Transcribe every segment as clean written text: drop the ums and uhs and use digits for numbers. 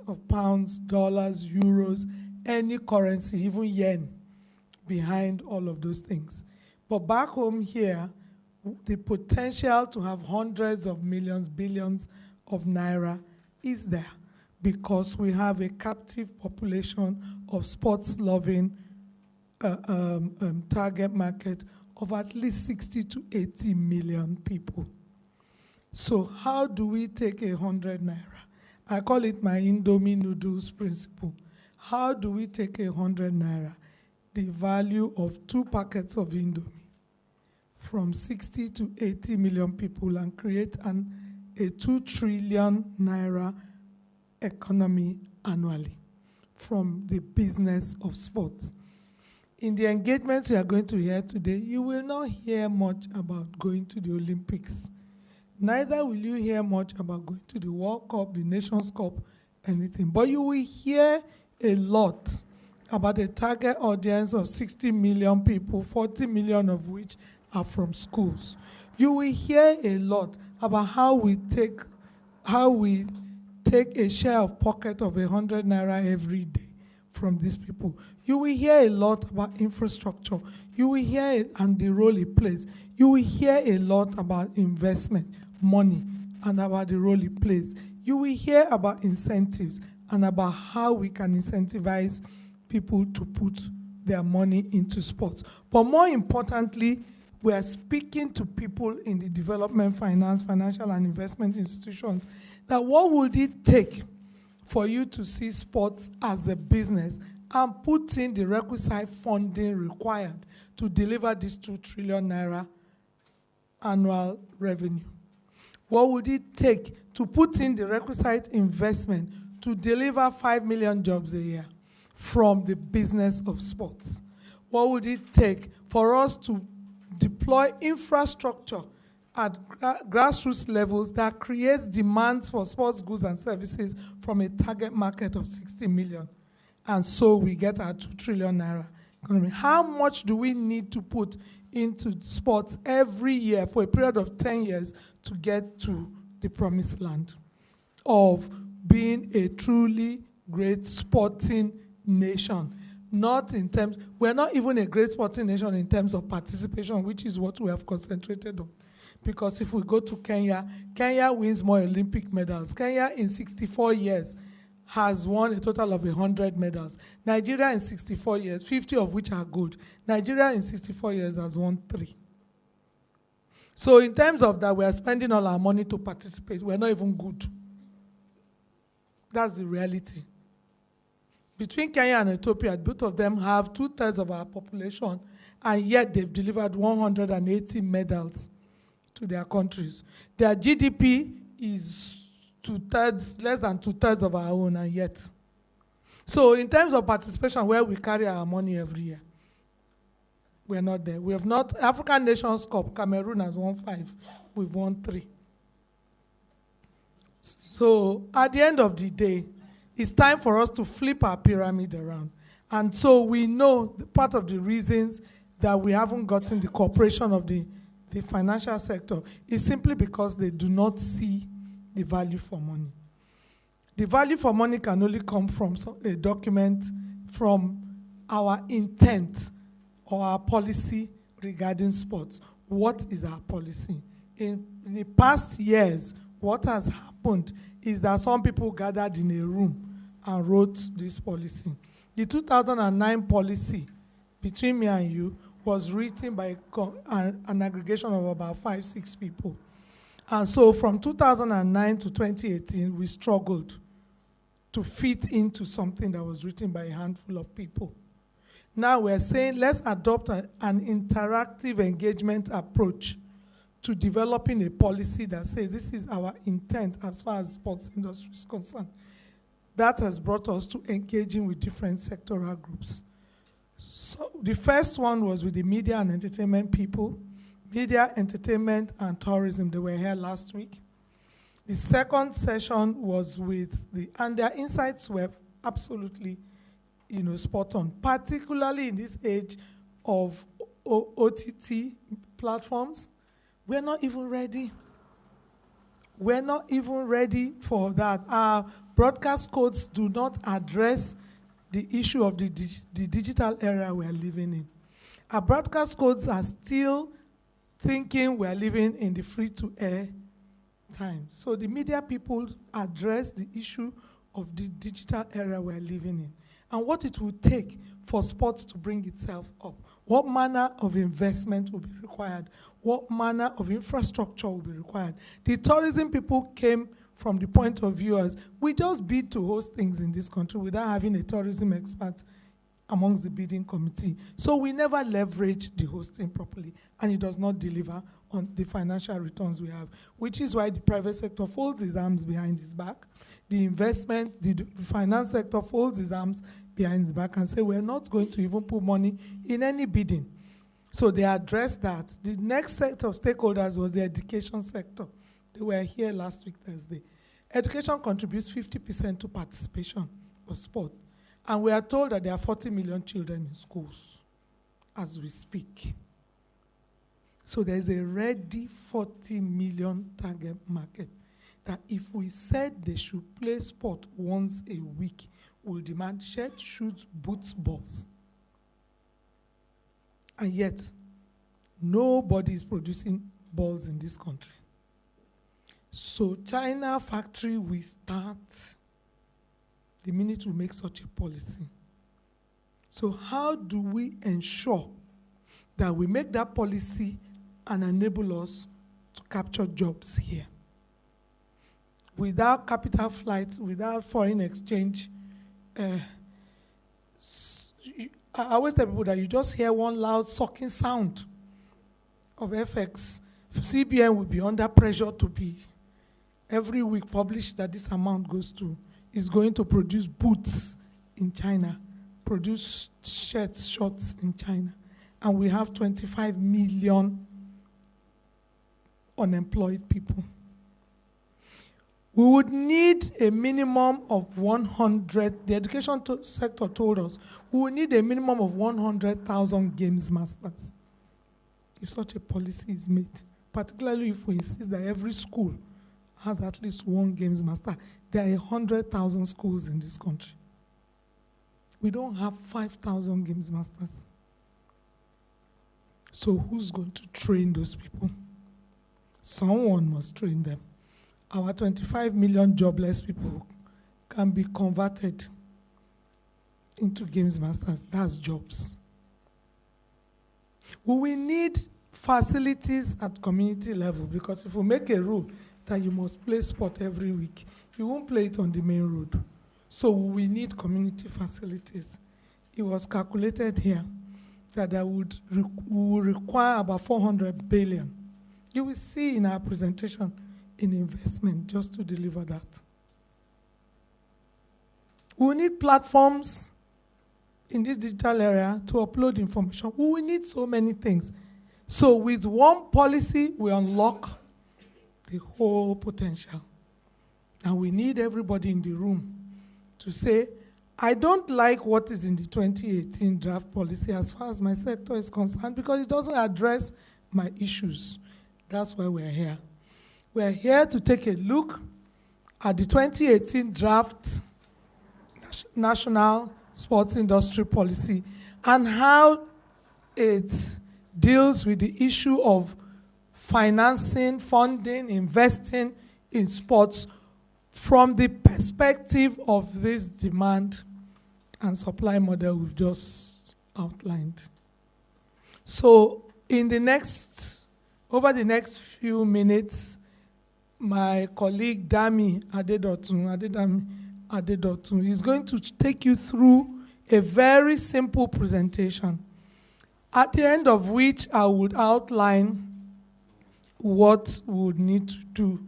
of pounds, dollars, euros, any currency, even yen, behind all of those things. But back home here, the potential to have hundreds of millions, billions of naira is there because we have a captive population of sports-loving target market of at least 60 to 80 million people. So how do we take 100 naira? I call it my Indomie noodles principle. How do we take 100 naira, the value of 2 packets of Indomie, from 60 to 80 million people and create a 2 trillion naira economy annually from the business of sports? In the engagements you are going to hear today, you will not hear much about going to the Olympics. Neither will you hear much about going to the World Cup, the Nations Cup, anything. But you will hear a lot about a target audience of 60 million people, 40 million of which are from schools. You will hear a lot about how we take a share of pocket of 100 naira every day from these people. You will hear a lot about infrastructure. You will hear it and the role it plays. You will hear a lot about investment, money, and about the role it plays. You will hear about incentives and about how we can incentivize people to put their money into sports. But more importantly, we are speaking to people in the development finance, financial and investment institutions, that what would it take for you to see sports as a business and put in the requisite funding required to deliver this 2 trillion naira annual revenue? What would it take to put in the requisite investment to deliver 5 million jobs a year from the business of sports? What would it take for us to deploy infrastructure at grassroots levels that creates demands for sports goods and services from a target market of 60 million? And so we get our 2 trillion naira economy. How much do we need to put into sports every year for a period of 10 years to get to the promised land of being a truly great sporting nation? Not in terms, we're not even a great sporting nation in terms of participation, which is what we have concentrated on. Because if we go to Kenya, Kenya wins more Olympic medals. Kenya in 64 years has won a total of 100 medals. Nigeria in 64 years, 50 of which are gold. Nigeria in 64 years has won 3. So in terms of that, we are spending all our money to participate. We're not even good. That's the reality. Between Kenya and Ethiopia, both of them have 2/3 of our population, and yet they've delivered 180 medals to their countries. Their GDP is 2/3, less than 2/3 of our own, and yet. So in terms of participation, where we carry our money every year, we're not there. We have not, African Nations Cup, Cameroon has won 5, we've won 3. So at the end of the day, it's time for us to flip our pyramid around. And so we know part of the reasons that we haven't gotten the cooperation of the financial sector is simply because they do not see the value for money. The value for money can only come from a document, from our intent or our policy regarding sports. What is our policy? In the past years, what has happened is that some people gathered in a room and wrote this policy. The 2009 policy, between me and you, was written by an aggregation of about 5-6 people. And so from 2009 to 2018, we struggled to fit into something that was written by a handful of people. Now we're saying let's adopt an interactive engagement approach to developing a policy that says this is our intent as far as sports industry is concerned. That has brought us to engaging with different sectoral groups. So the first one was with the media and entertainment people. Media, entertainment, and tourism, they were here last week. The second session was with and their insights were absolutely, spot on, particularly in this age of OTT platforms. We're not even ready. We're not even ready for that. Our Broadcast codes do not address the issue of the digital era we are living in. Our broadcast codes are still thinking we are living in the free-to-air time. So the media people address the issue of the digital era we are living in and what it will take for sports to bring itself up. What manner of investment will be required? What manner of infrastructure will be required? The tourism people came from the point of view as we just bid to host things in this country without having a tourism expert amongst the bidding committee. So we never leverage the hosting properly, and it does not deliver on the financial returns we have, which is why the private sector folds its arms behind its back. The investment, the finance sector folds its arms behind its back and say we're not going to even put money in any bidding. So they addressed that. The next set of stakeholders was the education sector. They were here last week, Thursday. Education contributes 50% to participation of sport. And we are told that there are 40 million children in schools as we speak. So there's a ready 40 million target market that if we said they should play sport once a week, we'll demand shirts, shoes, boots, balls. And yet, nobody is producing balls in this country. So China factory will start the minute we make such a policy. So how do we ensure that we make that policy and enable us to capture jobs here? Without capital flights, without foreign exchange, I always tell people that you just hear one loud sucking sound of FX. CBN will be under pressure to be every week publish that this amount is going to produce boots in China, produce shirts, shorts in China. And we have 25 million unemployed people. We would need a minimum of 100, the education sector told us, we would need a minimum of 100,000 games masters if such a policy is made, particularly if we insist that every school has at least one games master. There are 100,000 schools in this country. We don't have 5,000 games masters. So who's going to train those people? Someone must train them. Our 25 million jobless people can be converted into games masters. That's jobs. We need facilities at community level, because if we make a rule that you must play sport every week, you won't play it on the main road. So we need community facilities. It was calculated here that we will require about 400 billion. You will see in our presentation in investment just to deliver that. We need platforms in this digital area to upload information. We will need so many things. So with one policy, we unlock the whole potential. And we need everybody in the room to say, I don't like what is in the 2018 draft policy as far as my sector is concerned, because it doesn't address my issues. That's why we're here. We're here to take a look at the 2018 draft National Sports Industry Policy and how it deals with the issue of financing, funding, investing in sports from the perspective of this demand and supply model we've just outlined. So over the next few minutes, my colleague Dami Adedotun is going to take you through a very simple presentation, at the end of which I would outline what we would need to do.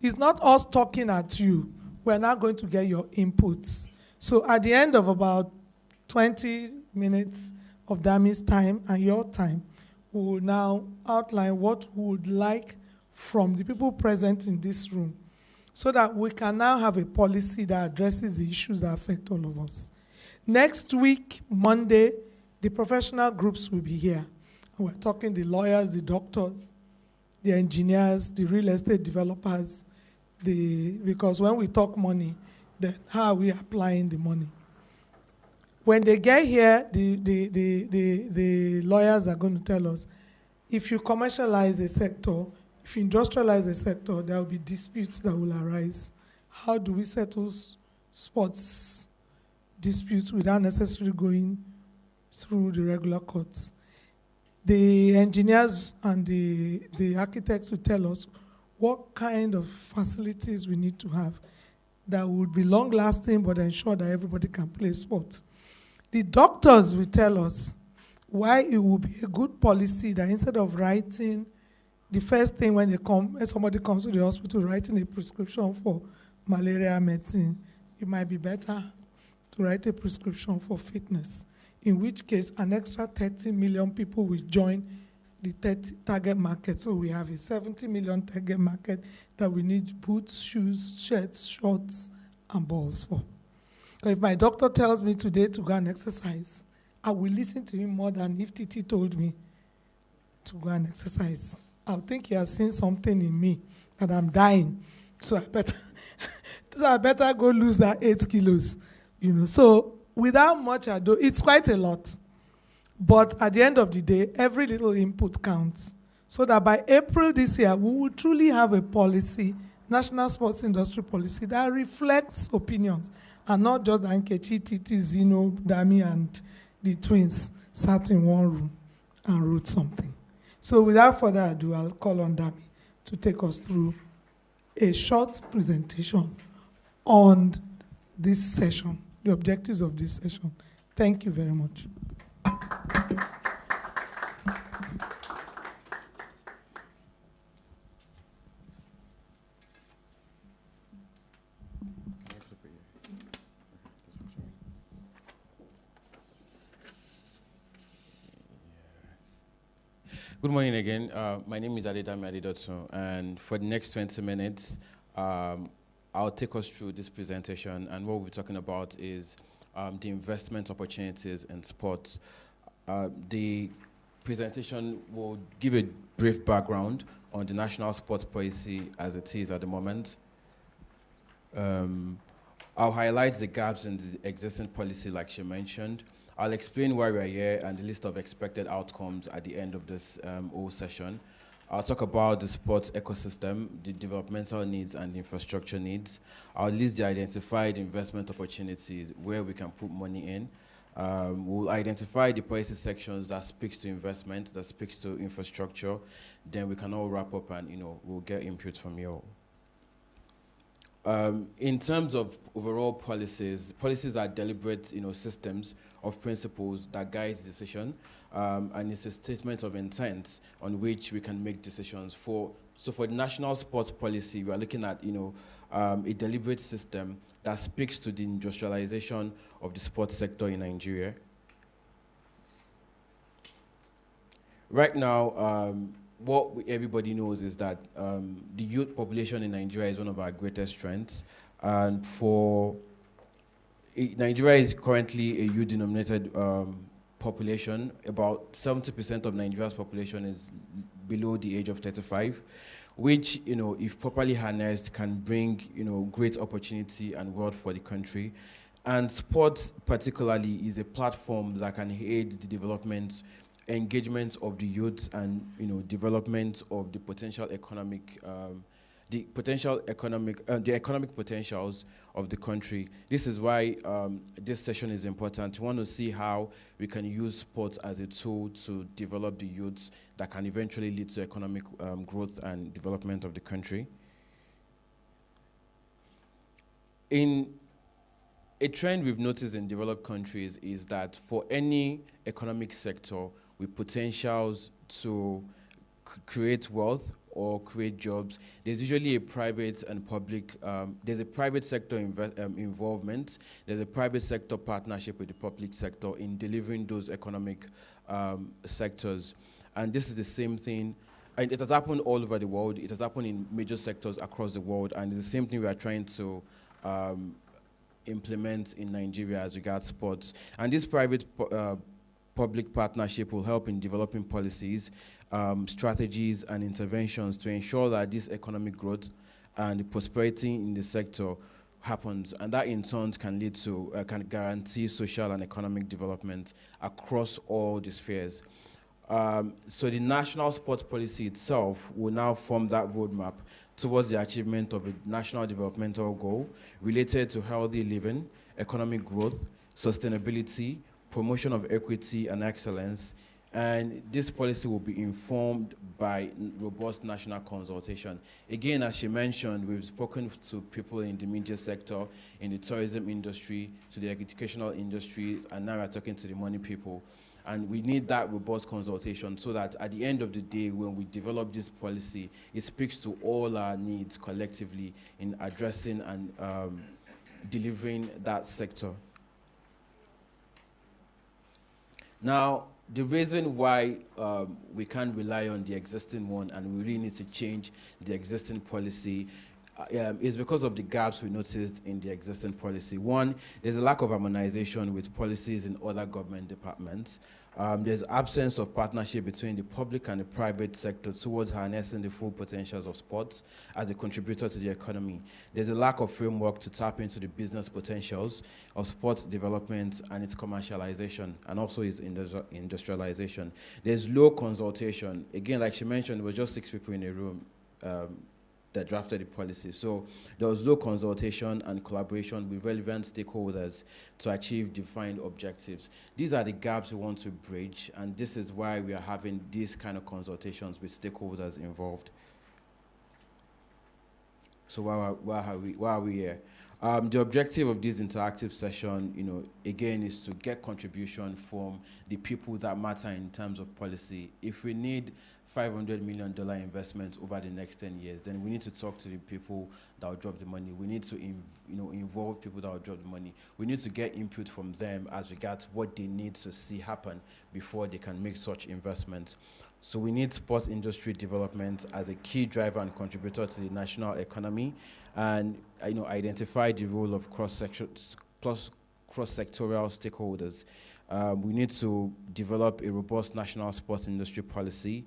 It's not us talking at you. We're not going to get your inputs. So at the end of about 20 minutes of Dami's time and your time, we will now outline what we would like from the people present in this room, so that we can now have a policy that addresses the issues that affect all of us. Next week, Monday, the professional groups will be here. And we're talking the lawyers, the doctors, the engineers, the real estate developers, because when we talk money, then how are we applying the money? When they get here, the lawyers are going to tell us, if you commercialize a sector, if you industrialize a sector, there will be disputes that will arise. How do we settle sports disputes without necessarily going through the regular courts? The engineers and the architects will tell us what kind of facilities we need to have that would be long-lasting but ensure that everybody can play sport. The doctors will tell us why it would be a good policy that instead of writing the first thing when somebody comes to the hospital writing a prescription for malaria medicine, it might be better to write a prescription for fitness, in which case an extra 30 million people will join the target market. So we have a 70 million target market that we need boots, shoes, shirts, shorts, and balls for. So if my doctor tells me today to go and exercise, I will listen to him more than if Titi told me to go and exercise. I'll think he has seen something in me that I'm dying. So I better go lose that 8 kilos. So without much ado, it's quite a lot. But at the end of the day, every little input counts. So that by April this year, we will truly have a policy, national sports industry policy, that reflects opinions. And not just Nkechi, Titi, Zino, Dami, and the twins sat in one room and wrote something. So without further ado, I'll call on Dami to take us through a short presentation on this session, the objectives of this session. Thank you very much. Good morning again. My name is Adedame Adedotun, and for the next 20 minutes, I'll take us through this presentation, and what we'll be talking about is the investment opportunities in sports. The presentation will give a brief background on the national sports policy as it is at the moment. I'll highlight the gaps in the existing policy like she mentioned. I'll explain why we're here and the list of expected outcomes at the end of this whole session. I'll talk about the sports ecosystem, the developmental needs and the infrastructure needs. I'll list the identified investment opportunities where we can put money in. We'll identify the policy sections that speaks to investment, that speaks to infrastructure. Then we can all wrap up and we'll get input from you all. In terms of overall policies are deliberate, systems of principles that guides decision, and it's a statement of intent on which we can make decisions for. So for the national sports policy, we are looking at, a deliberate system that speaks to the industrialization of the sports sector in Nigeria. Right now, what everybody knows is that the youth population in Nigeria is one of our greatest strengths. And Nigeria is currently a youth-denominated population. About 70% of Nigeria's population is below the age of 35, which, if properly harnessed, can bring, great opportunity and wealth for the country. And sports, particularly, is a platform that can aid the development, engagement of the youth, and development of the potential economic, the economic potentials of the country. This is why this session is important. We want to see how we can use sports as a tool to develop the youth that can eventually lead to economic growth and development of the country. In a trend we've noticed in developed countries is that for any economic sector with potentials to create wealth or create jobs, there's usually a private and public, there's a private sector involvement, there's a private sector partnership with the public sector in delivering those economic sectors. And this is the same thing, and it has happened all over the world, it has happened in major sectors across the world, and it's the same thing we are trying to implement in Nigeria as regards sports. And this private public partnership will help in developing policies, strategies, and interventions to ensure that this economic growth and the prosperity in the sector happens, and that in turn can lead to, can guarantee social and economic development across all the spheres. So the national sports policy itself will now form that roadmap towards the achievement of a national developmental goal related to healthy living, economic growth, sustainability, promotion of equity and excellence. And this policy will be informed by robust national consultation. Again, as she mentioned, we've spoken to people in the media sector, in the tourism industry, to the educational industry, and now we're talking to the money people. And we need that robust consultation so that at the end of the day, when we develop this policy, it speaks to all our needs collectively in addressing and delivering that sector. Now, the reason why we can't rely on the existing one and we really need to change the existing policy is because of the gaps we noticed in the existing policy. One, there's a lack of harmonization with policies in other government departments. There's absence of partnership between the public and the private sector towards harnessing the full potentials of sports as a contributor to the economy. There's a lack of framework to tap into the business potentials of sports development and its commercialization, and also its industrialization. There's low consultation. Again, like she mentioned, there were just 6 people in a room that drafted the policy. So there was low consultation and collaboration with relevant stakeholders to achieve defined objectives. These are the gaps we want to bridge, and this is why we are having these kind of consultations with stakeholders involved. So why are we here? The objective of this interactive session, again, is to get contribution from the people that matter in terms of policy. If we need $500 million investment over the next 10 years, then we need to talk to the people that will drop the money. We need to involve people that will drop the money. We need to get input from them as regards what they need to see happen before they can make such investments. So we need sports industry development as a key driver and contributor to the national economy, and identify the role of cross-sectorial stakeholders. We need to develop a robust national sports industry policy.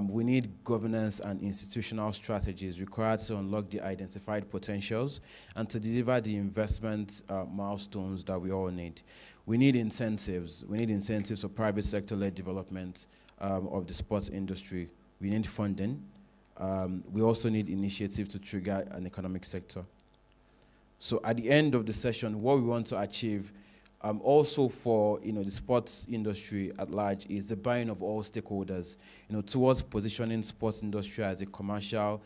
We need governance and institutional strategies required to unlock the identified potentials and to deliver the investment milestones that we all need. We need incentives. We need incentives for private sector-led development of the sports industry. We need funding. We also need initiatives to trigger an economic sector. So at the end of the session, what we want to achieve also for the sports industry at large is the buy-in of all stakeholders, towards positioning sports industry as a consumer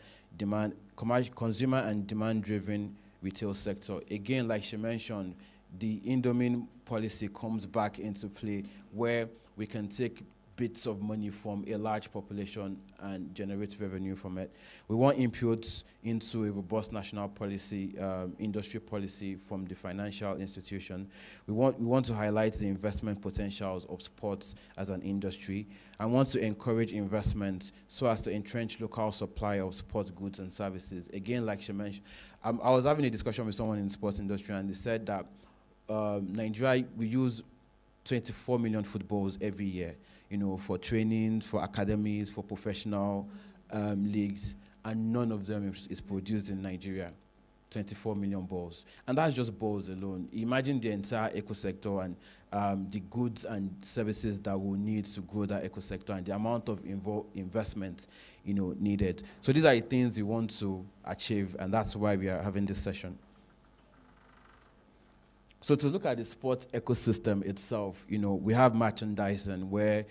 and demand-driven retail sector. Again, like she mentioned, the endowment policy comes back into play where we can take bits of money from a large population and generate revenue from it. We want inputs into a robust national policy, industry policy from the financial institution. We want to highlight the investment potentials of sports as an industry, and want to encourage investment so as to entrench local supply of sports goods and services. Again, like she mentioned, I was having a discussion with someone in the sports industry, and they said that Nigeria, we use 24 million footballs every year, for training, for academies, for professional leagues, and none of them is produced in Nigeria. 24 million balls. And that's just balls alone. Imagine the entire eco-sector and the goods and services that we'll need to grow that eco-sector and the amount of investment needed. So these are the things we want to achieve, and that's why we are having this session. So to look at the sports ecosystem itself, we have merchandising where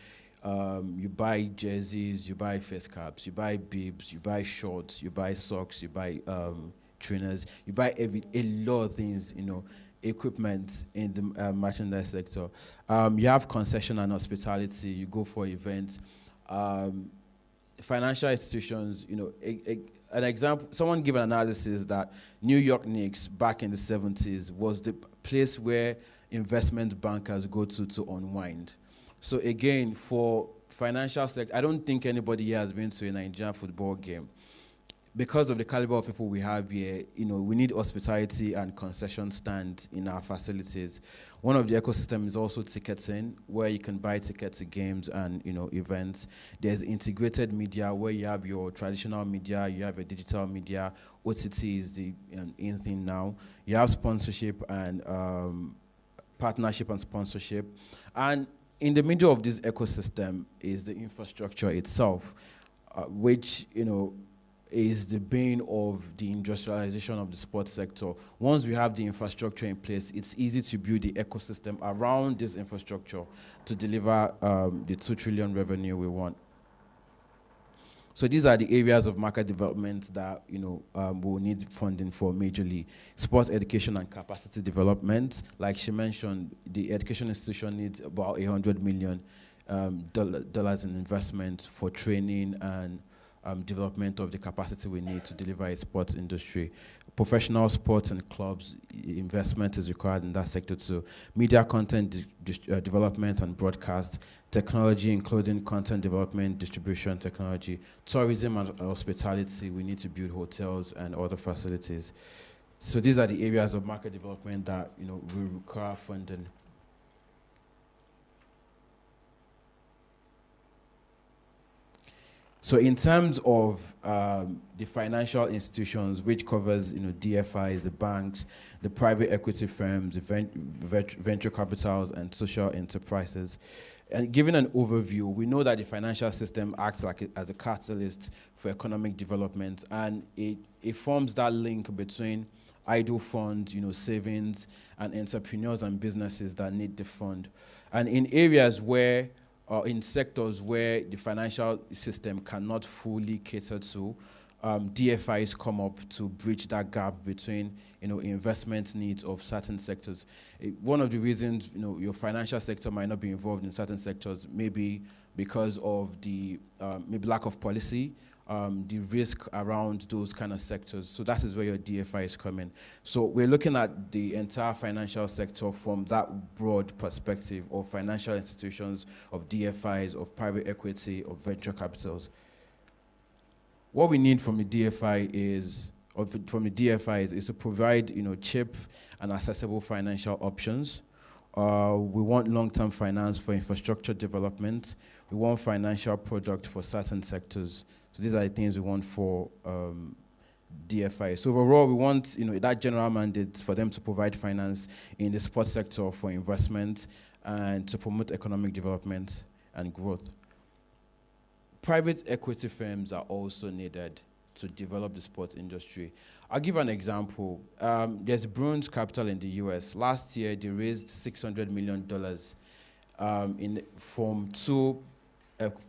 you buy jerseys, you buy face caps, you buy bibs, you buy shorts, you buy socks, you buy trainers, you buy a lot of things, equipment in the merchandise sector. You have concession and hospitality, you go for events. Financial institutions, an example, someone gave an analysis that New York Knicks back in the 70s was the place where investment bankers go to unwind. So again, for financial sector, I don't think anybody here has been to a Nigerian football game. because of the caliber of people we have here, we need hospitality and concession stands in our facilities. One of the ecosystems is also ticketing, where you can buy tickets to games and events. There's integrated media, where you have your traditional media, you have your digital media. OTT is the in thing now. You have sponsorship and partnership and sponsorship, and in the middle of this ecosystem is the infrastructure itself, which is the bane of the industrialization of the sports sector. Once we have the infrastructure in place, it's easy to build the ecosystem around this infrastructure to deliver the 2 trillion revenue we want. So these are the areas of market development that we'll need funding for majorly. Sports education and capacity development. Like she mentioned, the education institution needs about $100 million in investment for training and development of the capacity we need to deliver a sports industry. Professional sports and clubs, investment is required in that sector too. Media content development and broadcast, technology including content development, distribution technology, tourism and hospitality, we need to build hotels and other facilities. So these are the areas of market development that will require funding. So in terms of the financial institutions, which covers DFIs, the banks, the private equity firms, the venture capitals, and social enterprises, and given an overview, we know that the financial system acts as a catalyst for economic development, and it forms that link between idle funds, savings, and entrepreneurs and businesses that need the fund. And in areas where in sectors where the financial system cannot fully cater to, DFIs come up to bridge that gap between investment needs of certain sectors. One of the reasons your financial sector might not be involved in certain sectors may be because of the maybe lack of policy, the risk around those kind of sectors. So that is where your DFIs come in. So we're looking at the entire financial sector from that broad perspective of financial institutions, of DFIs, of private equity, of venture capitals. What we need from the DFIs is to provide cheap and accessible financial options. We want long-term finance for infrastructure development. We want financial product for certain sectors. So these are the things we want for DFI. So overall, we want that general mandate for them to provide finance in the sports sector for investment and to promote economic development and growth. Private equity firms are also needed to develop the sports industry. I'll give an example. There's Bruins Capital in the US. Last year, they raised $600 million from two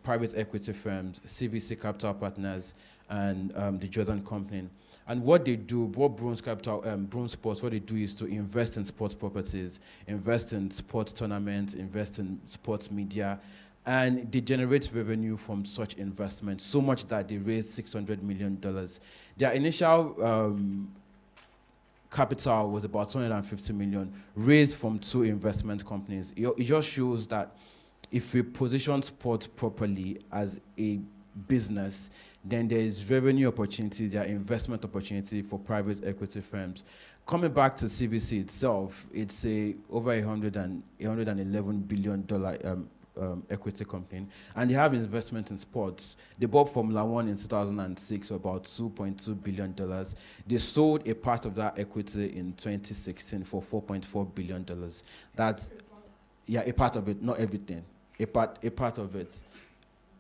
private equity firms, CVC Capital Partners and the Jordan Company. And what they do, what Bruins Capital, Bruins Sports, what they do is to invest in sports properties, invest in sports tournaments, invest in sports media, and they generate revenue from such investments, so much that they raised $600 million. Their initial capital was about $250 million, raised from two investment companies. It just shows that if we position sports properly as a business, then there is revenue opportunities, there are investment opportunity for private equity firms. Coming back to CVC itself, it's over $111 billion equity company, and they have investment in sports. They bought Formula One in 2006 for about $2.2 billion. They sold a part of that equity in 2016 for $4.4 billion. That's, a part of it, not everything. A part of it.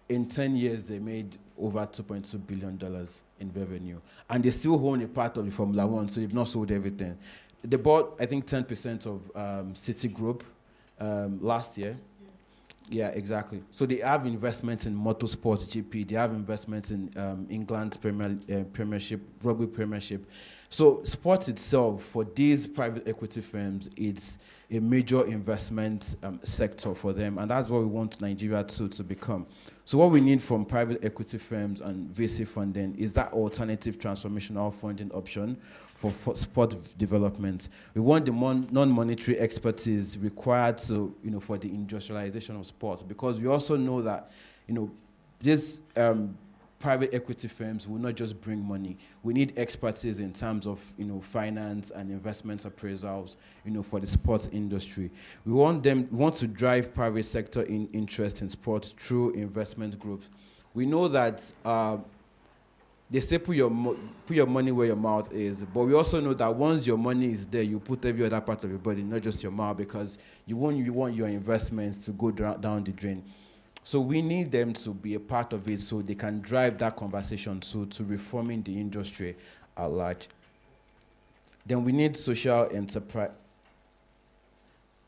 In 10 years, they made over $2.2 billion in revenue. And they still own a part of the Formula One, so they've not sold everything. They bought, I think, 10% of City Group last year. Yeah, exactly. So they have investments in motorsports, GP. They have investments in England's Premiership, Rugby Premiership. So sports itself, for these private equity firms, it's a major investment sector for them, and that's what we want Nigeria to become. So what we need from private equity firms and VC funding is that alternative transformational funding option for sport development. We want the non-monetary expertise required to, for the industrialization of sports, because we also know that, this private equity firms will not just bring money. We need expertise in terms of, finance and investment appraisals, for the sports industry. We want to drive private sector interest in sports through investment groups. We know that they say put your money where your mouth is, but we also know that once your money is there, you put every other part of your body, not just your mouth, because you want your investments to go down the drain. So we need them to be a part of it so they can drive that conversation to reforming the industry at large. Then we need social enterprise.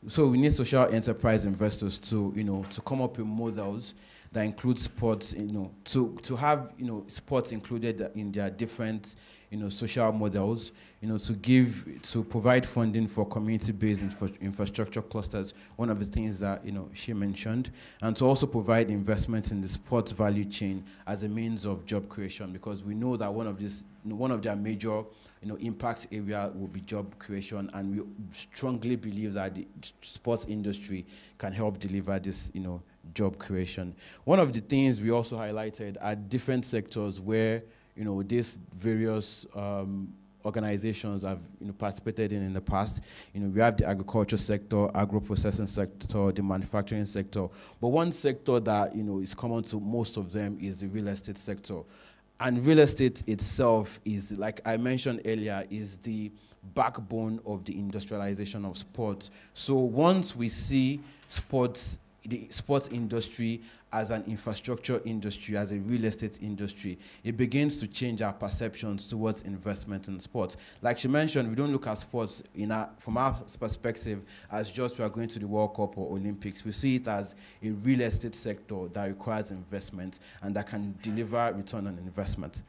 So we need social enterprise investors to come up with models that include sports, to have, sports included in their different, social models, to provide funding for community-based infrastructure clusters, one of the things that, she mentioned, and to also provide investment in the sports value chain as a means of job creation, because we know that one of their major, impact area will be job creation, and we strongly believe that the sports industry can help deliver this, job creation. One of the things we also highlighted are different sectors where, these various organizations have participated in the past. We have the agriculture sector, agro-processing sector, the manufacturing sector. But one sector that is common to most of them is the real estate sector. And real estate itself is, like I mentioned earlier, is the backbone of the industrialization of sport. So once we see the sports industry as an infrastructure industry, as a real estate industry, it begins to change our perceptions towards investment in sports. Like she mentioned, we don't look at sports from our perspective as just we are going to the World Cup or Olympics. We see it as a real estate sector that requires investment and that can deliver return on investment.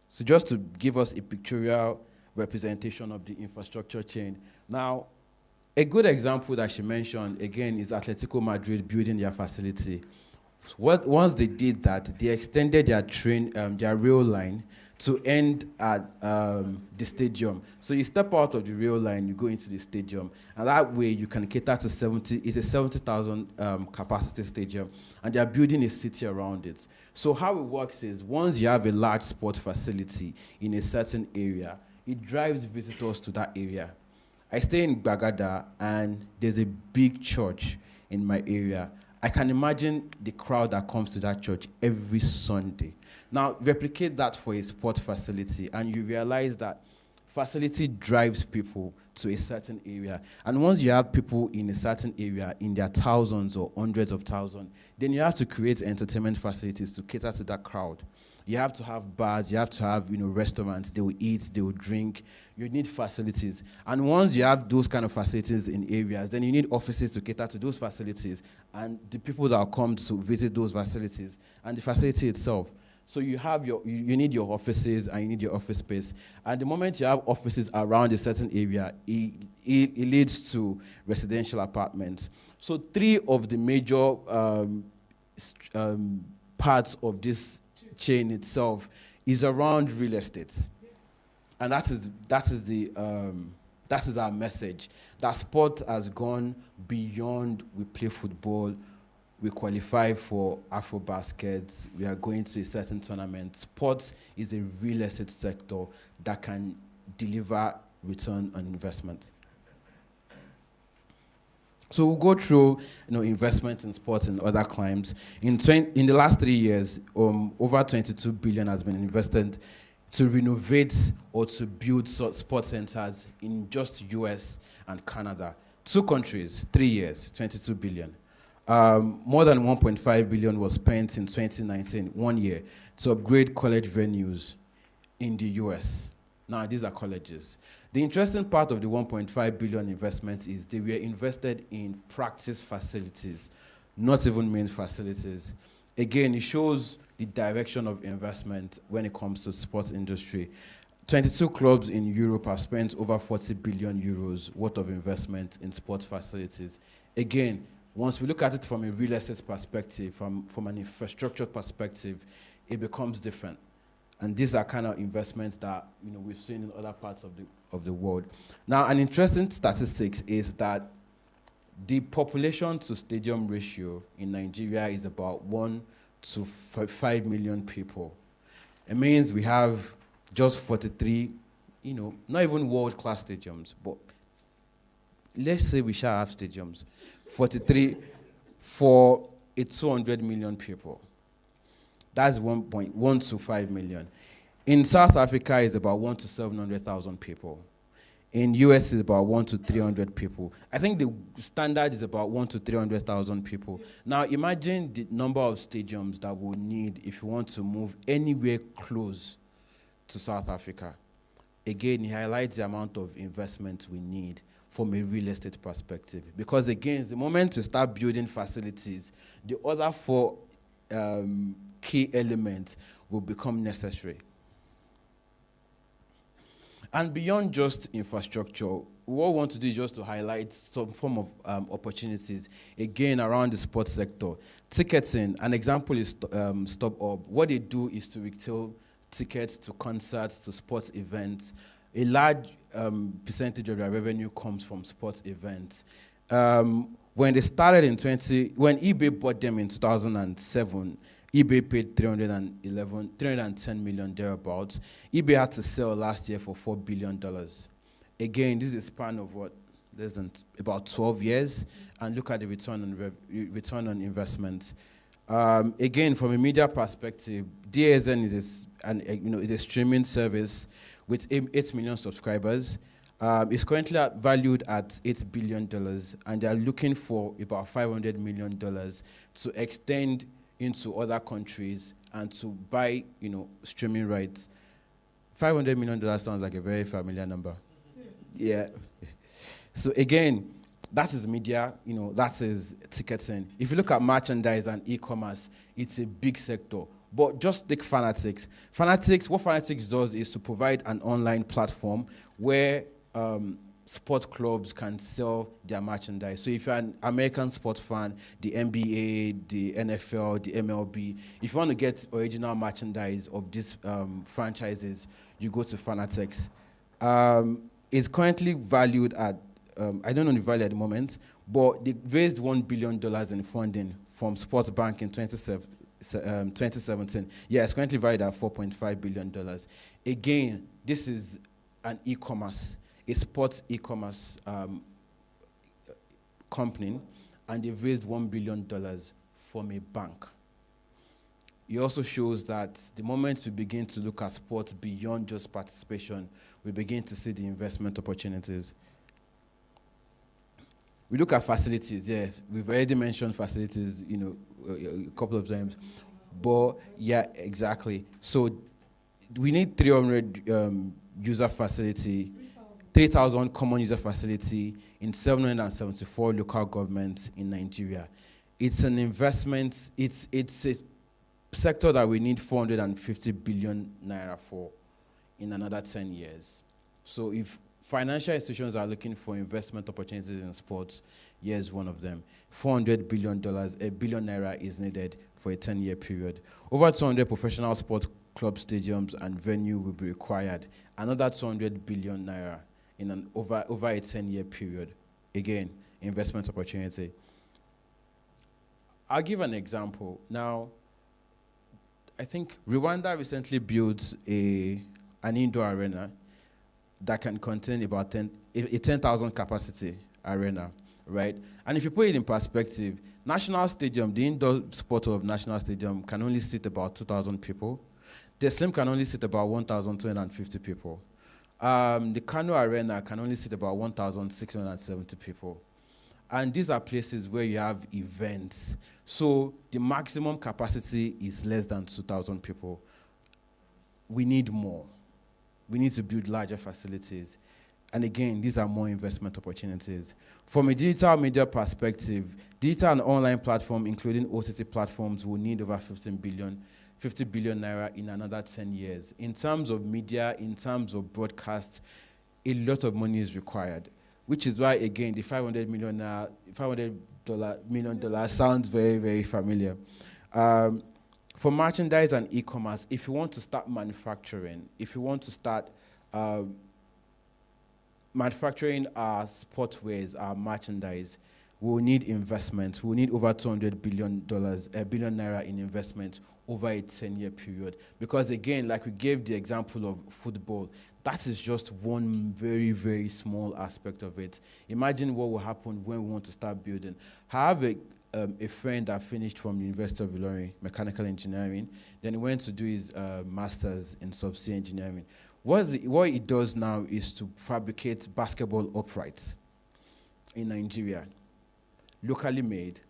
So just to give us a pictorial representation of the infrastructure chain. Now, a good example that she mentioned, again, is Atletico Madrid building their facility. Once they did that, they extended their rail line to end at the stadium. So you step out of the rail line, you go into the stadium, and that way you can cater to 70,000 capacity stadium, and they are building a city around it. So how it works is, once you have a large sport facility in a certain area, it drives visitors to that area. I stay in Bagada, and there's a big church in my area. I can imagine the crowd that comes to that church every Sunday. Now, replicate that for a sport facility, and you realize that facility drives people to a certain area. And once you have people in a certain area in their thousands or hundreds of thousands, then you have to create entertainment facilities to cater to that crowd. You have to have bars, you have to have restaurants, they will eat, they will drink. You need facilities. And once you have those kind of facilities in areas, then you need offices to cater to those facilities and the people that come to visit those facilities and the facility itself. So you need your offices and you need your office space. And the moment you have offices around a certain area, it leads to residential apartments. So 3 of the major parts of this chain itself is around real estate. And that is our message. That sport has gone beyond we play football, we qualify for Afro-Baskets, we are going to a certain tournament. Sports is a real estate sector that can deliver return on investment. So we'll go through investment in sports and other climes. In the last 3 years, over 22 billion has been invested to renovate or to build sports centers in just US and Canada. 2 countries, 3 years, 22 billion. More than 1.5 billion was spent in 2019, 1 year, to upgrade college venues in the US. Now, these are colleges. The interesting part of the 1.5 billion investment is they were invested in practice facilities, not even main facilities. Again, it shows the direction of investment when it comes to sports industry. 22 clubs in Europe have spent over 40 billion euros worth of investment in sports facilities. Again, once we look at it from a real estate perspective, from an infrastructure perspective, it becomes different. And these are kind of investments that we've seen in other parts of the world. Now, an interesting statistics is that the population to stadium ratio in Nigeria is about 1 to 5 million people. It means we have just 43, not even world-class stadiums, but let's say we shall have stadiums. 43 for 200 million people. That's 1.1 to 5 million. In South Africa, it's about 1 to 700,000 people. In US, it's about 1 to 300 people. I think the standard is about 1 to 300,000 people. Yes. Now, imagine the number of stadiums that we'll need if you want to move anywhere close to South Africa. Again, it highlights the amount of investment we need from a real estate perspective. Because again, the moment we start building facilities, the other four key elements will become necessary. And beyond just infrastructure, what we want to do is just to highlight some form of opportunities, again, around the sports sector. Ticketing, an example is StubHub. What they do is to retail tickets to concerts, to sports events. A large percentage of their revenue comes from sports events. When they started when eBay bought them in 2007, eBay paid $310 million thereabouts. eBay had to sell last year for $4 billion. Again, this is a span of less than about 12 years, and look at the return on investment. Again, from a media perspective, DAZN is a streaming service with 8 million subscribers. It's currently valued at $8 billion, and they are looking for about $500 million to extend into other countries and to buy, streaming rights. $500 million sounds like a very familiar number. Yes. Yeah. So again, that is media, that is ticketing. If you look at merchandise and e-commerce, it's a big sector. But just take Fanatics. What Fanatics does is to provide an online platform where sports clubs can sell their merchandise. So if you're an American sports fan, the NBA, the NFL, the MLB, if you want to get original merchandise of these franchises, you go to Fanatics. It's currently valued at, I don't know the value at the moment, but they raised $1 billion in funding from Sports Bank in 2017. Yeah, it's currently valued at $4.5 billion. Again, this is an e-commerce, a sports e-commerce company, and they've raised $1 billion from a bank. It also shows that the moment we begin to look at sports beyond just participation, we begin to see the investment opportunities. We look at facilities, yeah. We've already mentioned facilities, a couple of times. But, yeah, exactly. So we need 300 user facility, 3,000 common user facility in 774 local governments in Nigeria. It's an investment. It's a sector that we need 450 billion naira for in another 10 years. So if financial institutions are looking for investment opportunities in sports, here's one of them. $400 billion, $1 billion naira is needed for a 10-year period. Over 200 professional sports club stadiums and venue will be required. Another 200 billion naira in over a 10-year period. Again, investment opportunity. I'll give an example. Now, I think Rwanda recently built an indoor arena that can contain about 10,000 capacity arena, right? And if you put it in perspective, National Stadium, the indoor sport of National Stadium can only seat about 2,000 people. The Slim can only seat about 1,250 people. The Kano Arena can only seat about 1,670 people. And these are places where you have events. So the maximum capacity is less than 2,000 people. We need more. We need to build larger facilities. And again, these are more investment opportunities. From a digital media perspective, digital and online platform, including OTT platforms, will need over 50 billion naira in another 10 years. In terms of media, in terms of broadcast, a lot of money is required, which is why, again, the $500 million sounds very, very familiar. For merchandise and e-commerce, if you want to start manufacturing, if you want to start manufacturing our sportswears, our merchandise, we will need investment. We will need over $200 billion naira in investment over a 10-year period. Because again, like we gave the example of football, that is just one very, very small aspect of it. Imagine what will happen when we want to start building. I have a friend that finished from the University of Ilorin, mechanical engineering. Then he went to do his master's in subsea engineering. What he does now is to fabricate basketball uprights in Nigeria, locally made.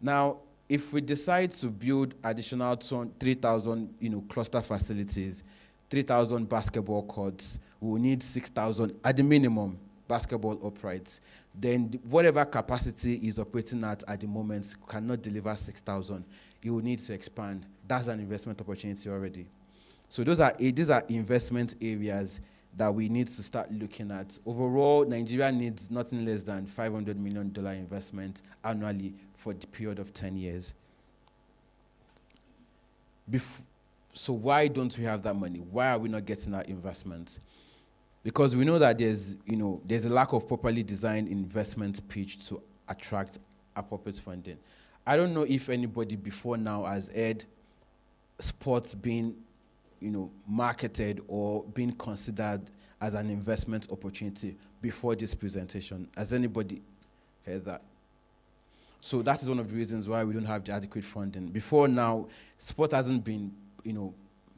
Now, if we decide to build additional 3,000, cluster facilities, 3,000 basketball courts, we will need 6,000 at the minimum basketball uprights. Then whatever capacity is operating at the moment cannot deliver 6,000. It will need to expand. That's an investment opportunity already. So these are investment areas that we need to start looking at. Overall, Nigeria needs nothing less than $500 million investment annually for the period of 10 years. So why don't we have that money? Why are we not getting that investment? Because we know that there's a lack of properly designed investment pitch to attract appropriate funding. I don't know if anybody before now has heard sports being marketed or being considered as an investment opportunity before this presentation. Has anybody heard that? So that is one of the reasons why we don't have the adequate funding. Before now, sport hasn't been,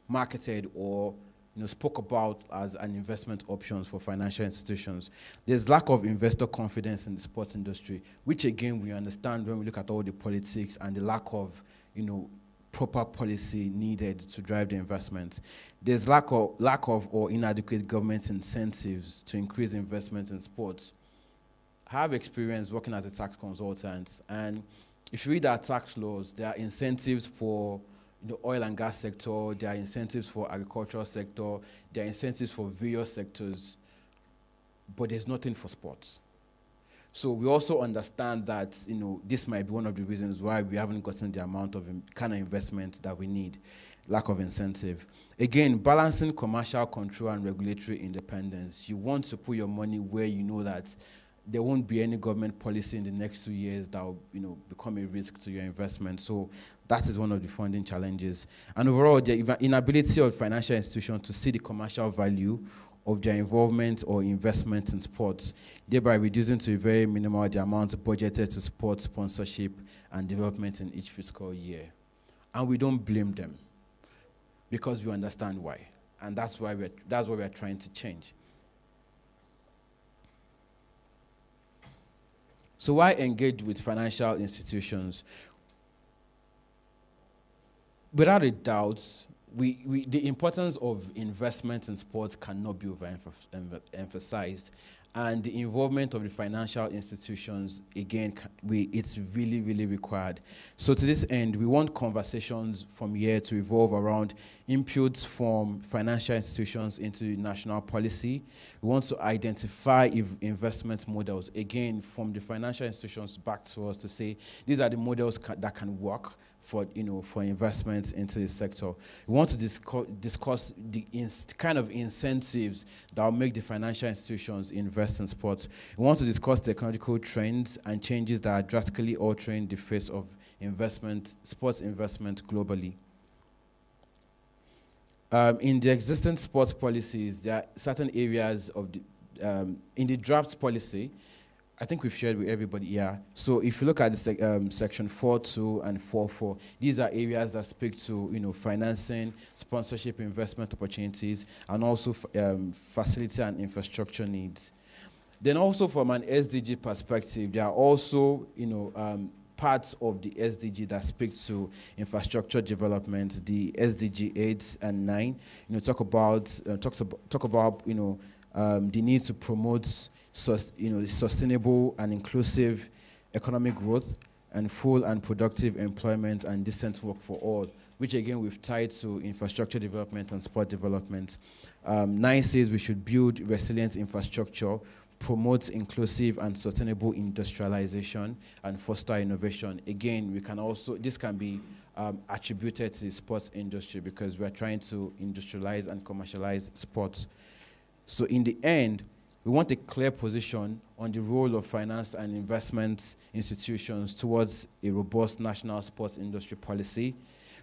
marketed or, spoke about as an investment option for financial institutions. There's lack of investor confidence in the sports industry, which again we understand when we look at all the politics and the lack of, proper policy needed to drive the investment. There's lack of or inadequate government incentives to increase investment in sports. I have experience working as a tax consultant, and if you read our tax laws, there are incentives for the oil and gas sector, there are incentives for agricultural sector, there are incentives for various sectors, but there's nothing for sports. So we also understand that this might be one of the reasons why we haven't gotten the amount of kind of investment that we need, lack of incentive. Again, balancing commercial control and regulatory independence. You want to put your money where you know that there won't be any government policy in the next 2 years that will become a risk to your investment. So that is one of the funding challenges. And overall, the inability of financial institutions to see the commercial value of their involvement or investment in sports, thereby reducing to a very minimal the amount budgeted to sports sponsorship and development in each fiscal year. And we don't blame them because we understand why. And that's what we're trying to change. So why engage with financial institutions? Without a doubt, the importance of investment in sports cannot be overemphasized. And the involvement of the financial institutions, again, it's really, really required. So to this end, we want conversations from here to revolve around inputs from financial institutions into national policy. We want to identify investment models, again, from the financial institutions back to us to say, these are the models that can work for investments into the sector. We want to discuss the kind of incentives that will make the financial institutions invest in sports. We want to discuss technological trends and changes that are drastically altering the face of sports investment globally. In the existing sports policies, there are certain areas of in the draft policy, I think we've shared with everybody here. So if you look at the section 4.2 and 4.4, these are areas that speak to financing, sponsorship, investment opportunities, and also facility and infrastructure needs. Then also from an SDG perspective, there are also parts of the SDG that speak to infrastructure development. The SDG 8 and 9, talk about the need to promote sustainable and inclusive economic growth and full and productive employment and decent work for all, which again we've tied to infrastructure development and sport development. 9 says we should build resilient infrastructure, promote inclusive and sustainable industrialization, and foster innovation. Again, this can be attributed to the sports industry because we're trying to industrialize and commercialize sports. So in the end, We want a clear position on the role of finance and investment institutions towards a robust national sports industry policy.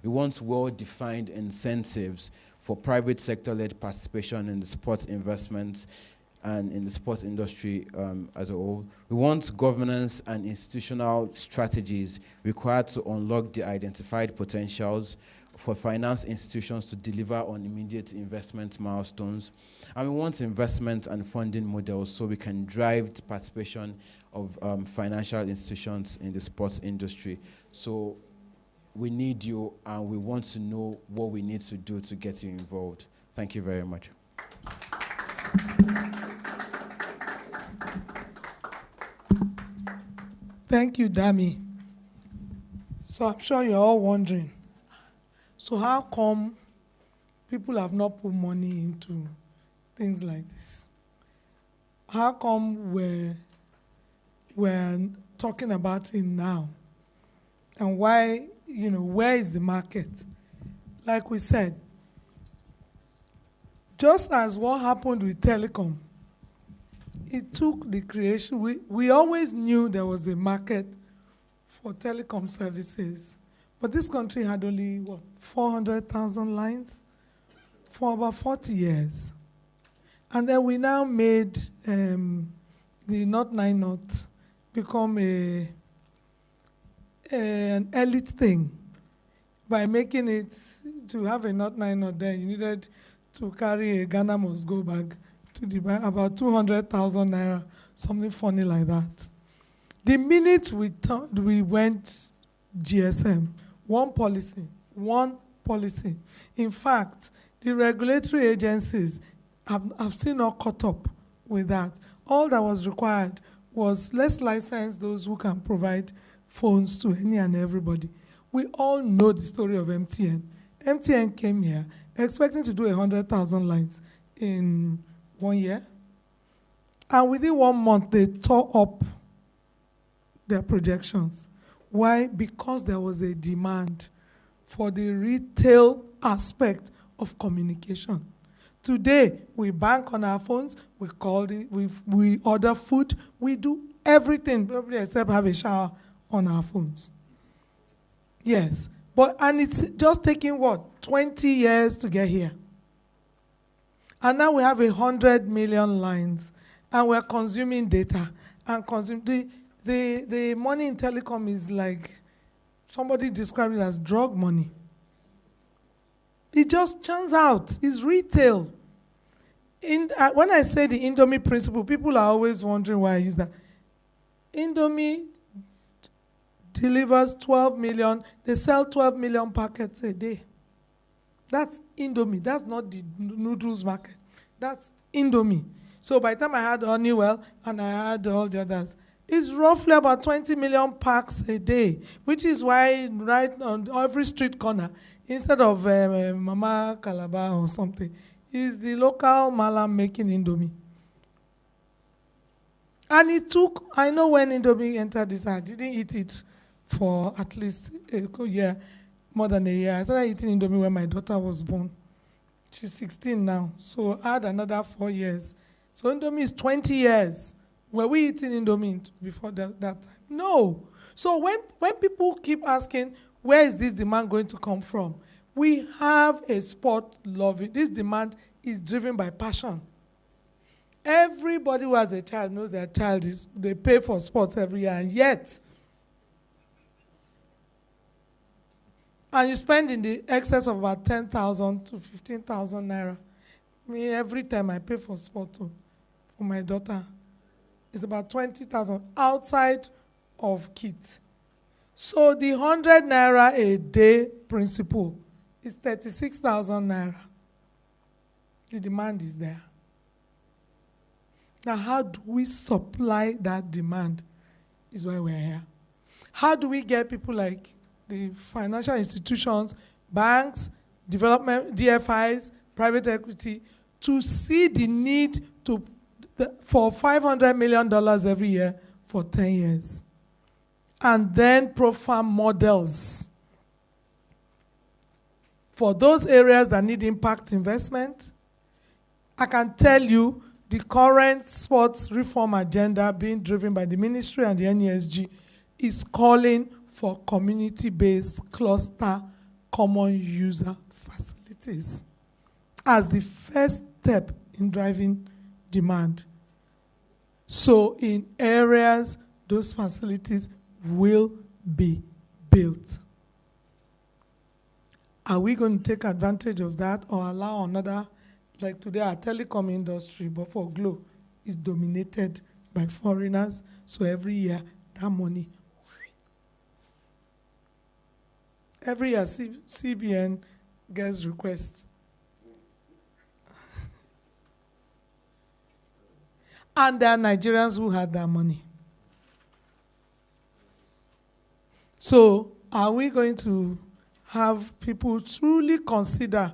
We want well-defined incentives for private sector-led participation in the sports investments and in the sports industry as a whole. We want governance and institutional strategies required to unlock the identified potentials for finance institutions to deliver on immediate investment milestones. And we want investment and funding models so we can drive the participation of financial institutions in the sports industry. So we need you, and we want to know what we need to do to get you involved. Thank you very much. Thank you, Dami. So I'm sure you're all wondering, so how come people have not put money into things like this? How come we're talking about it now? And why, where is the market? Like we said, just as what happened with telecom, it took the creation. We always knew there was a market for telecom services, but this country had only, 400,000 lines for about 40 years. And then we now made the Not 9 Not become an elite thing by making it, to have a Not 9 Not, then you needed to carry a Ghana Must Go bag to Dubai, about 200,000 naira, something funny like that. The minute we went GSM, one policy. In fact, the regulatory agencies have still not caught up with that. All that was required was, let's license those who can provide phones to any and everybody. We all know the story of MTN. MTN came here expecting to do 100,000 lines in 1 year. And within 1 month, they tore up their projections. Why? Because there was a demand for the retail aspect of communication. Today, we bank on our phones, we order food, we do everything, probably except have a shower on our phones. Yes, and it's just taking 20 years to get here. And now we have 100 million lines, and we're consuming data. And the money in telecom is like, somebody described it as drug money. It just churns out. It's retail. When I say the Indomie principle, people are always wondering why I use that. Indomie delivers 12 million. They sell 12 million packets a day. That's Indomie. That's not the noodles market. That's Indomie. So by the time I had Honeywell and I had all the others, it's roughly about 20 million packs a day, which is why right on every street corner, instead of Mama Calabar or something, is the local Malam making Indomie. And it took, I know when Indomie entered this, I didn't eat it for at least a year, more than a year. I started eating Indomie when my daughter was born. She's 16 now, so I had another 4 years. So Indomie is 20 years. Were we eating Indomie before that time? No. So when people keep asking, where is this demand going to come from? We have a sport loving. This demand is driven by passion. Everybody who has a child knows their child they pay for sports every year, and yet, and you spend in the excess of about 10,000 to 15,000 naira. Me, every time I pay for sport for my daughter, it's about 20,000 outside of kit. So the 100 naira a day principle is 36,000 naira. The demand is there. Now, how do we supply that demand is why we're here. How do we get people like the financial institutions, banks, development, DFIs, private equity, to see the need for $500 million every year for 10 years? And then profile models for those areas that need impact investment. I can tell you the current sports reform agenda being driven by the ministry and the NESG is calling for community-based cluster common user facilities as the first step in driving demand. So in areas, those facilities will be built. Are we going to take advantage of that or allow another, like today our telecom industry, but for Glo, is dominated by foreigners, so every year that money, every year CBN gets requests. And there are Nigerians who had that money. So are we going to have people truly consider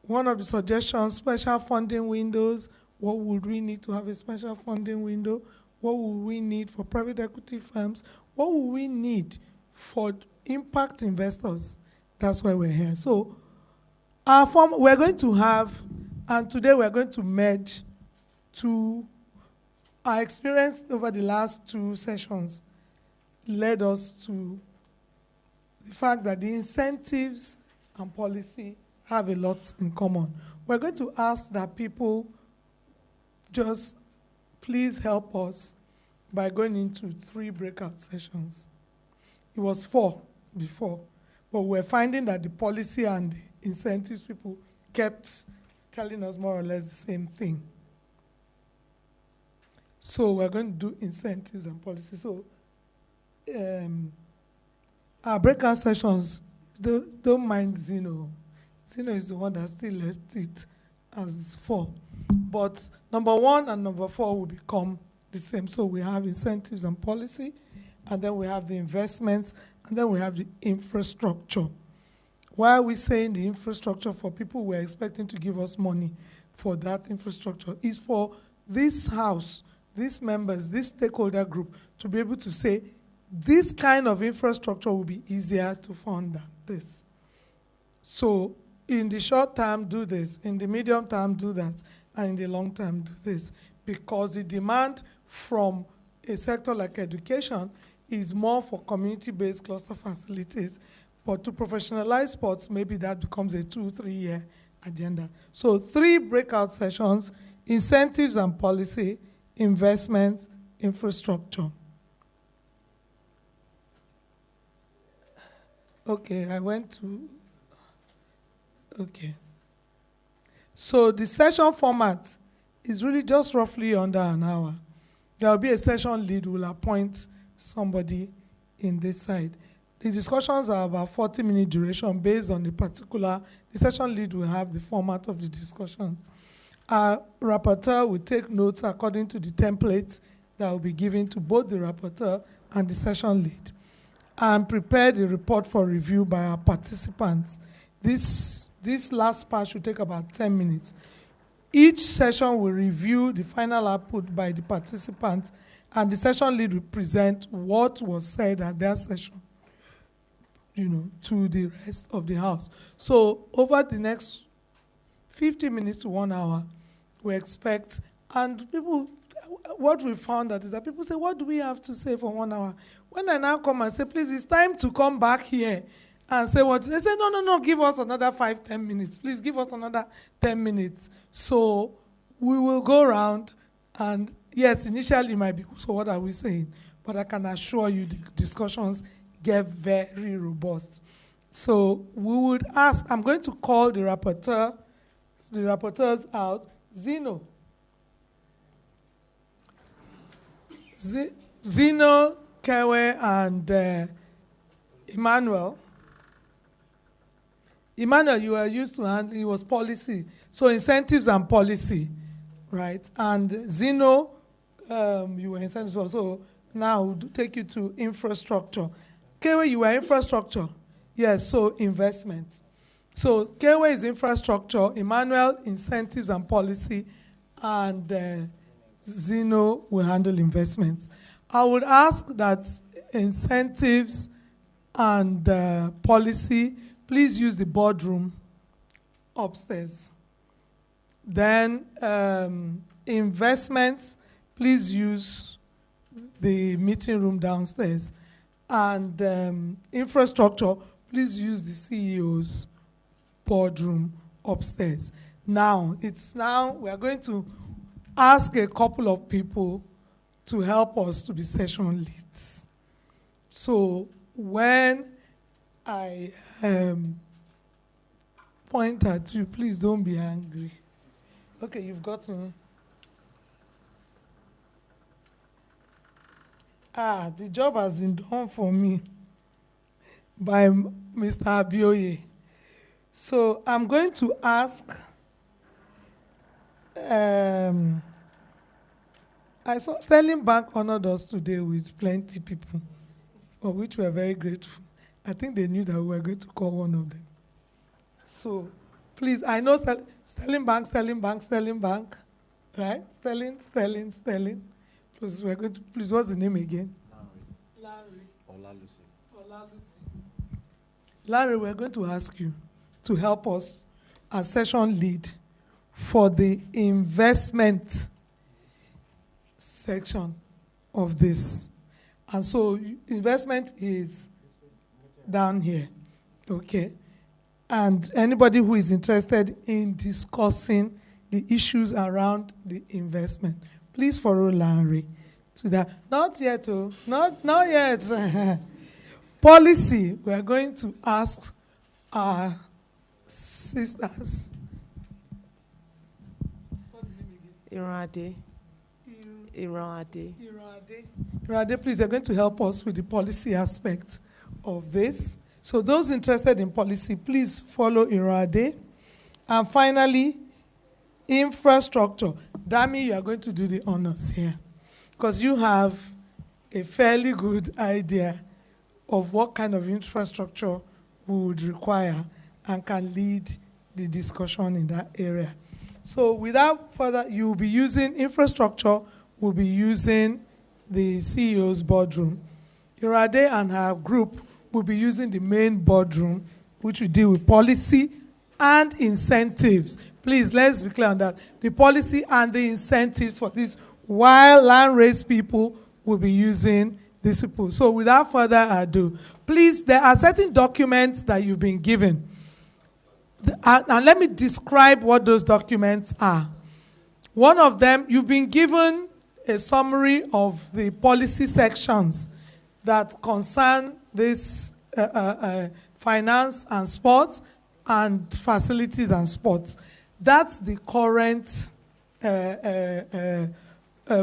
one of the suggestions, special funding windows? What would we need to have a special funding window? What would we need for private equity firms? What would we need for impact investors? That's why we're here. So we're going to have, and today we're going to merge our experience over the last 2 sessions led us to the fact that the incentives and policy have a lot in common. We're going to ask that people just please help us by going into 3 breakout sessions. It was 4 before, but we're finding that the policy and the incentives people kept telling us more or less the same thing. So we're going to do incentives and policy. So our breakout sessions, don't mind Zeno. Zeno is the one that still left it as 4. But number 1 and number 4 will become the same. So we have incentives and policy, and then we have the investments, and then we have the infrastructure. Why are we saying the infrastructure? For people who are expecting to give us money for that infrastructure is for this house, these members, this stakeholder group to be able to say, this kind of infrastructure will be easier to fund than this. So in the short term, do this. In the medium term, do that. And in the long term, do this. Because the demand from a sector like education is more for community-based cluster facilities. But to professionalize sports, maybe that becomes a 2-3 year agenda. So 3 breakout sessions: incentives and policy, investment, infrastructure. Okay, okay. So the session format is really just roughly under an hour. There will be a session lead who will appoint somebody in this side. The discussions are about 40-minute duration based on the session lead will have the format of the discussions. Our rapporteur will take notes according to the template that will be given to both the rapporteur and the session lead, and prepare the report for review by our participants. This last part should take about 10 minutes. Each session will review the final output by the participants, and the session lead will present what was said at their session, to the rest of the house. So over the next 50 minutes to 1 hour, we expect, and what we found out is that people say, what do we have to say for 1 hour? When I now come and say, please, it's time to come back here and say what, they say, no, give us another 5-10 minutes. Please give us another 10 minutes. So we will go around, and yes, initially it might be, so what are we saying? But I can assure you the discussions get very robust. So we would ask, I'm going to call the rapporteurs out. Zeno, Kewe, and Emmanuel. Emmanuel, you were used to handling, it was policy. So incentives and policy, right? And Zeno, you were incentives also. So now we'll take you to infrastructure. Kewe, you were infrastructure. Yes, so investment. So Kewe is infrastructure, Emmanuel, incentives and policy, and Zeno will handle investments. I would ask that incentives and policy, please use the boardroom upstairs. Then investments, please use the meeting room downstairs. And infrastructure, please use the CEO's boardroom upstairs. Now, we are going to ask a couple of people to help us to be session leads. So when I point at you, please don't be angry. Okay, you've got me. The job has been done for me by Mr. Abioye. So I'm going to ask, I saw Sterling Bank honored us today with plenty people, for which we are very grateful. I think they knew that we were going to call one of them. So please, I know Sterling Bank, right? Sterling. Please, we're going to, please, what's the name again? Larry. Larry, we're going to ask you to help us as session lead for the investment section of this. And so investment is down here, okay? And anybody who is interested in discussing the issues around the investment, please follow Larry to that. Not yet, not yet. Policy, we are going to ask our sisters. What's the name again? Irade, please, you're going to help us with the policy aspect of this. So those interested in policy, please follow Irade. And finally, infrastructure. Dami, you are going to do the honors here, because you have a fairly good idea of what kind of infrastructure we would require and can lead the discussion in that area. So without further, you will be using infrastructure, we'll be using the CEO's boardroom. Irade and her group will be using the main boardroom, which will deal with policy and incentives. Please, let's be clear on that. The policy and the incentives for this, while land race people will be using these people. So without further ado, please, there are certain documents that you've been given. And let me describe what those documents are. One of them, you've been given a summary of the policy sections that concern this finance and sports and facilities and sports. That's the current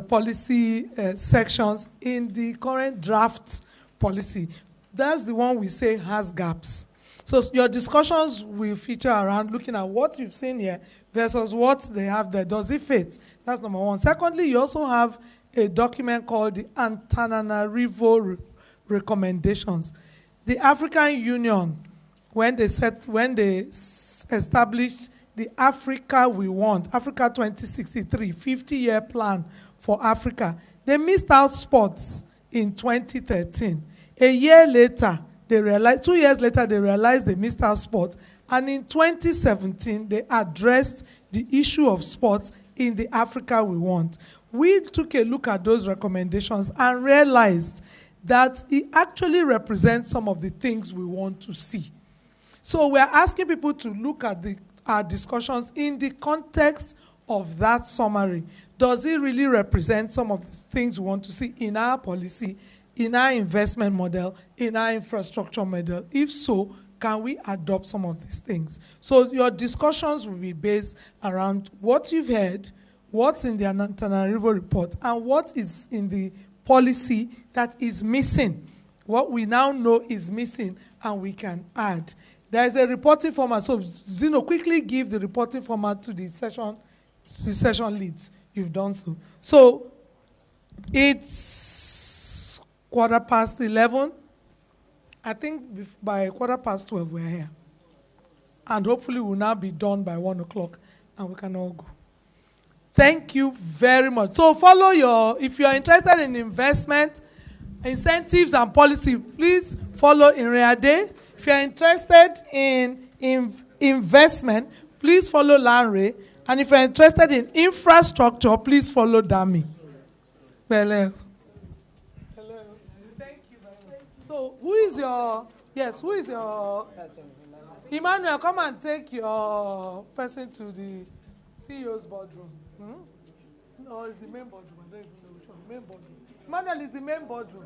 policy sections in the current draft policy. That's the one we say has gaps. So your discussions will feature around looking at what you've seen here versus what they have there. Does it fit? That's number one. Secondly, you also have a document called the Antananarivo Recommendations. The African Union, when they established the Africa We Want, Africa 2063, 50-year plan for Africa, they missed out sports in 2013. A year later, they realized, 2 years later, they realized they missed out sports. And in 2017, they addressed the issue of sports in the Africa We Want. We took a look at those recommendations and realized that it actually represents some of the things we want to see. So we're asking people to look at our discussions in the context of that summary. Does it really represent some of the things we want to see in our policy, in our investment model, in our infrastructure model? If so, can we adopt some of these things? So your discussions will be based around what you've heard, what's in the Antananarivo report, and what is in the policy that is missing. What we now know is missing and we can add. There is a reporting format. So Zeno, quickly give the reporting format to the session leads. You've done so. So it's 11:15. I think by 12:15 we're here. And hopefully we'll now be done by 1 o'clock and we can all go. Thank you very much. So follow if you are interested in investment, incentives and policy, please follow Irade. If you are interested in investment, please follow Larry. And if you're interested in infrastructure, please follow Dami. Hello. Hello. Thank you very much. So, who is your Emmanuel, come and take your person to the CEO's boardroom. No, it's the main boardroom. I don't even know which one. Main boardroom. Emmanuel is the main boardroom.